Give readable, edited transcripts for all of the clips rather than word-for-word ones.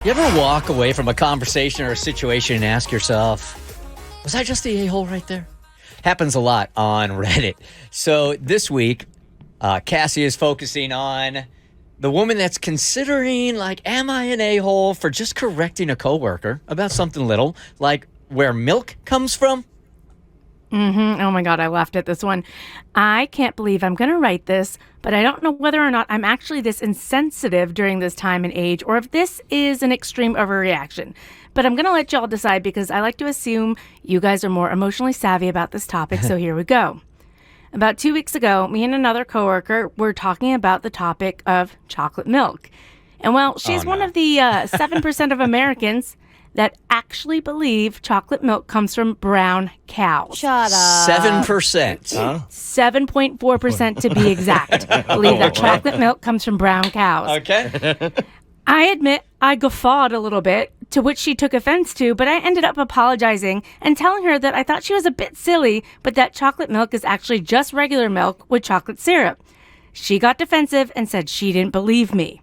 You ever walk away from a conversation or a situation and ask yourself, was I just the a-hole right there? Happens a lot on Reddit. So this week, Cassie is focusing on the woman that's considering, like, am I an a-hole for just correcting a coworker about something little, like where milk comes from? Oh my God, I laughed at this one. I can't believe I'm going to write this, but I don't know whether or not I'm actually this insensitive during this time and age, or if this is an extreme overreaction. But I'm going to let y'all decide because I like to assume you guys are more emotionally savvy about this topic, so here we go. About 2 weeks ago, me and another coworker were talking about the topic of chocolate milk. And well, she's one of the 7% of Americans that actually believe chocolate milk comes from brown cows. Shut up. 7%. 7.4% to be exact. Believe that chocolate milk comes from brown cows. Okay. I admit I guffawed a little bit, to which she took offense to, but I ended up apologizing and telling her that I thought she was a bit silly, but that chocolate milk is actually just regular milk with chocolate syrup. She got defensive and said she didn't believe me.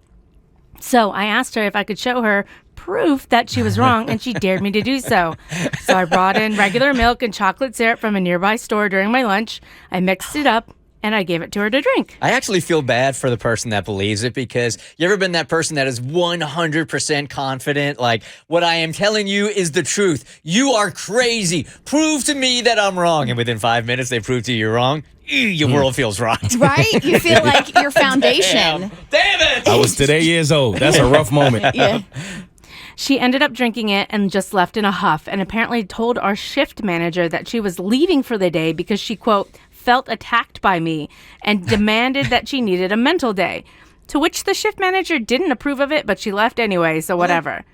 So I asked her if I could show her proof that she was wrong, and she dared me to do so. So I brought in regular milk and chocolate syrup from a nearby store during my lunch. I mixed it up, and I gave it to her to drink. I actually feel bad for the person that believes it, because you ever been that person that is 100% confident, like, what I am telling you is the truth. You are crazy. Prove to me that I'm wrong. And within 5 minutes, they prove to you you're wrong. Your world feels right. Right? You feel like your foundation. Damn it! I was today years old. That's a rough moment. Yeah. She ended up drinking it and just left in a huff, and apparently told our shift manager that she was leaving for the day because she, quote, felt attacked by me and demanded that she needed a mental day, to which the shift manager didn't approve of it, but she left anyway, so whatever.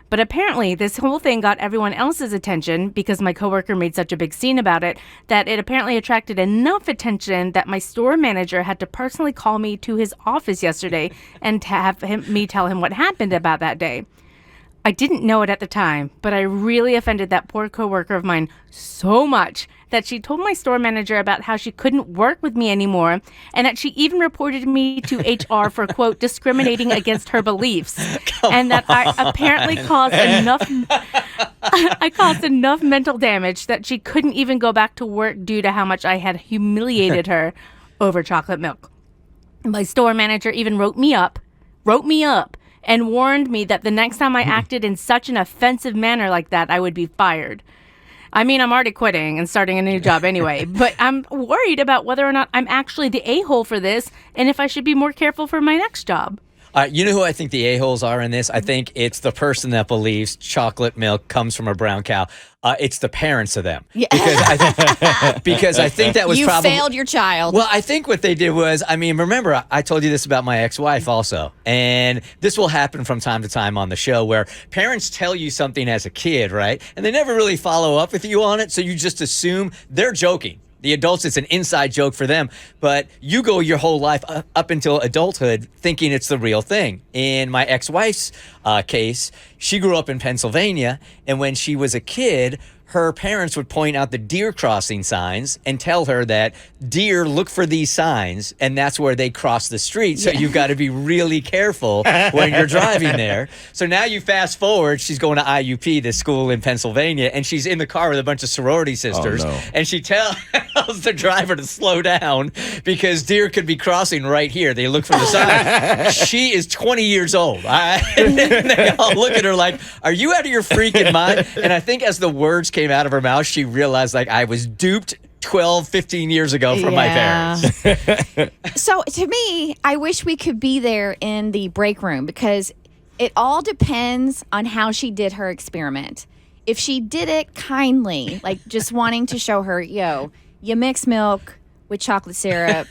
But apparently this whole thing got everyone else's attention because my coworker made such a big scene about it that it apparently attracted enough attention that my store manager had to personally call me to his office yesterday and have me tell him what happened about that day. I didn't know it at the time, but I really offended that poor coworker of mine so much that she told my store manager about how she couldn't work with me anymore, and that she even reported me to HR for, quote, discriminating against her beliefs. And that I apparently caused enough mental damage that she couldn't even go back to work due to how much I had humiliated her over chocolate milk. My store manager even wrote me up, and warned me that the next time I acted in such an offensive manner like that, I would be fired. I mean, I'm already quitting and starting a new job anyway, but I'm worried about whether or not I'm actually the a-hole for this, and if I should be more careful for my next job. You know who I think the a-holes are in this? I think it's the person that believes chocolate milk comes from a brown cow. It's the parents of them. Yeah. Because I think that was you probably... failed your child. Well, I think what they did was, I mean, remember, I told you this about my ex-wife also. And this will happen from time to time on the show where parents tell you something as a kid, right? And they never really follow up with you on it. So you just assume they're joking. The adults, it's an inside joke for them, but you go your whole life up until adulthood thinking it's the real thing. In my ex-wife's case, she grew up in Pennsylvania, and when she was a kid, her parents would point out the deer crossing signs and tell her that deer look for these signs, and that's where they cross the street. So you've got to be really careful when you're driving there. So now you fast forward, she's going to IUP, this school in Pennsylvania, and she's in the car with a bunch of sorority sisters. Oh, no. And she tells the driver to slow down because deer could be crossing right here. They look for the sign. She is 20 years old. And they all look at her like, are you out of your freaking mind? And I think as the words came out of her mouth, she realized, like, I was duped 12, 15 years ago from my parents. So to me, I wish we could be there in the break room, because it all depends on how she did her experiment. If she did it kindly, like just wanting to show her, yo, you mix milk with chocolate syrup,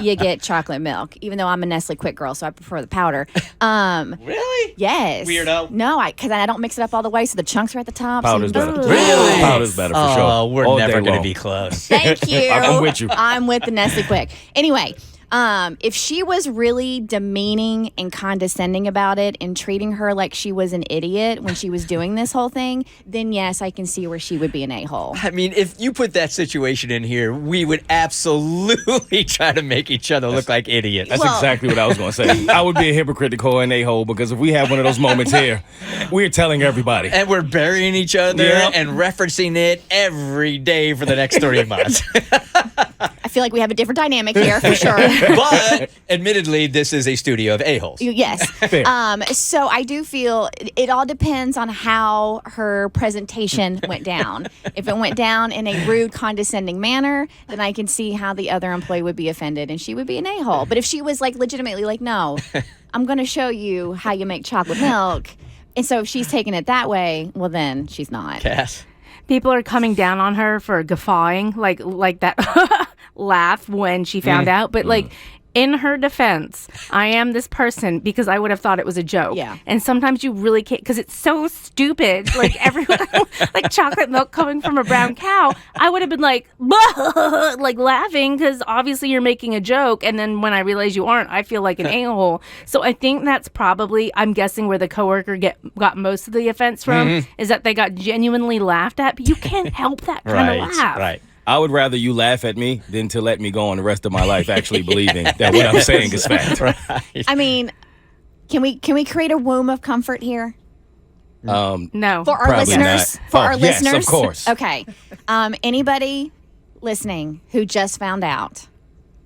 you get chocolate milk. Even though I'm a Nestle Quick girl, so I prefer the powder. Really? Yes. Weirdo. No, because I don't mix it up all the way, so the chunks are at the top. Powder's better. Really? Powder's better for sure. Oh, we're All never day going to long. be close. Thank you. I'm with you. I'm with the Nestle Quick. Anyway, If she was really demeaning and condescending about it and treating her like she was an idiot when she was doing this whole thing, then yes, I can see where she would be an a-hole. I mean, if you put that situation in here, we would absolutely try to make each other look like idiots. That's exactly what I was going to say. I would be a hypocritical and a-hole because if we have one of those moments here, we're telling everybody. And we're burying each other Yep. and referencing it every day for the next 3 months. I feel like we have a different dynamic here for sure. But admittedly, this is a studio of a-holes. Yes. Fair. So I do feel it all depends on how her presentation went down. If it went down in a rude, condescending manner, then I can see how the other employee would be offended and she would be an a-hole. But if she was like legitimately like, no, I'm going to show you how you make chocolate milk. And so if she's taking it that way, well, then she's not. Cass? People are coming down on her for guffawing, like that laugh when she found out. But like in her defense, I am this person because I would have thought it was a joke. Yeah. And sometimes you really can't because it's so stupid. Like everyone, like chocolate milk coming from a brown cow. I would have been like, like laughing because obviously you're making a joke. And then when I realize you aren't, I feel like an a-hole. So I think that's probably, I'm guessing, where the coworker got most of the offense from is that they got genuinely laughed at. But you can't help that kind of laugh. Right. I would rather you laugh at me than to let me go on the rest of my life actually believing that what I'm saying is fact. Right. I mean, can we create a womb of comfort here? No. For our Probably listeners? not. For Oh, our yes, listeners? of course. Okay. Anybody listening who just found out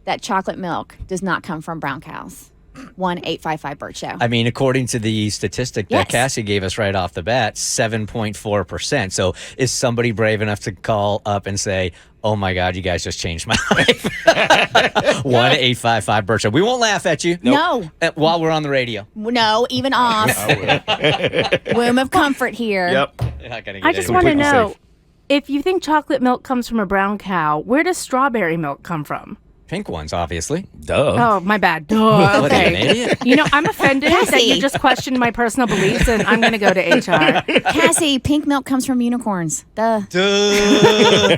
that chocolate milk does not come from brown cows? 1-855-BERT show. I mean, according to the statistic that Yes. Cassie gave us right off the bat, 7.4%. So is somebody brave enough to call up and say, oh my God, you guys just changed my life? 1-855-BERT show. We won't laugh at you. No. While we're on the radio. No, even off. Womb of comfort here. Yep. You're not gonna get I just any- want to completely know, safe. if you think chocolate milk comes from a brown cow, where does strawberry milk come from? Pink ones, obviously. Duh. Oh, my bad. Duh. What, are you an Okay. idiot? You know, I'm offended that Cassie. you just questioned my personal beliefs, and I'm going to go to HR. Cassie, pink milk comes from unicorns. Duh. Duh.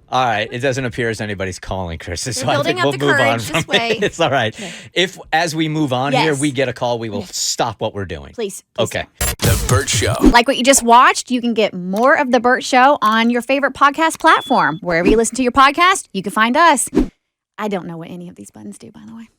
All right. It doesn't appear as anybody's calling, Chris. So I building think up we'll the move on courage. from Just wait. it. It's all right. If, as we move on here, Yes. we get a call, we will stop what we're doing. Please. Okay. The Bert Show. Like what you just watched, you can get more of The Bert Show on your favorite podcast platform. Wherever you listen to your podcast, you can find us. I don't know what any of these buttons do, by the way.